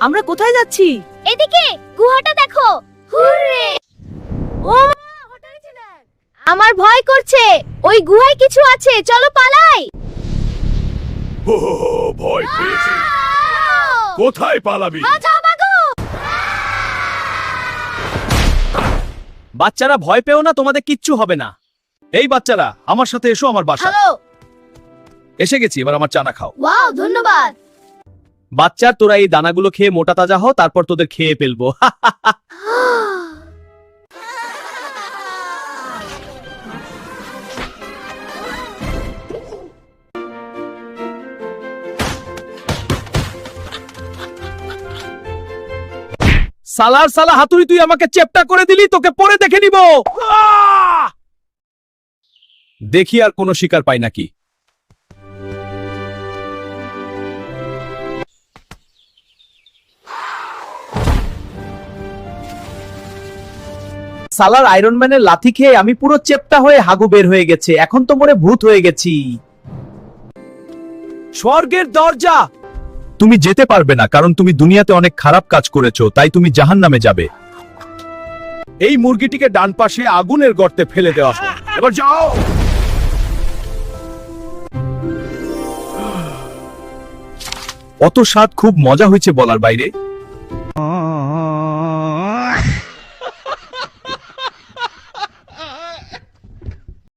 আমরা কোথায় যাচ্ছি? এদিকে গুহাটা দেখো। হুররে! ও মা, হঠাৎ ছিলেন। আমার ভয় করছে। ওই গুহায় কিছু আছে, চলো পালাই। ভয় পেয়েছি। কোথায় পালাবি? বাঁচাও বাগো! বাচ্চারা ভয় পেও না, তোমাদের কিচ্ছু হবে না। এই বাচ্চারা আমার সাথে এসো আমার বাসা। হ্যালো। এসে গেছি, এবার আমার চানা খাও। ওয়াও, ধন্যবাদ। বাচ্চা, তোরা এই দানাগুলো খেয়ে মোটা তাজা হ, তারপর তোদের খেয়ে ফেলবো। সালার সালা হাতুড়ি, তুই আমাকে চেপটা করে দিলি, তোকে পরে দেখে নিব। দেখি আর কোনো শিকার পাই নাকি। সালার আয়রন ম্যানের লাথি খেয়ে আমি পুরো চেপটা হয়ে হাগু বের হয়ে গেছে, এখন তো মনে ভূত হয়ে গেছি। স্বর্গের দরজা! তুমি যেতে পারবে না, কারণ তুমি দুনিয়াতে অনেক খারাপ কাজ করেছো, তাই তুমি জাহান্নামে যাবে। এই মুরগিটিকে ডান পাশে আগুনের গর্তে ফেলে দেওয়া হোক। এবার যাও। অত স্বাদ, খুব মজা হয়েছে বলার বাইরে।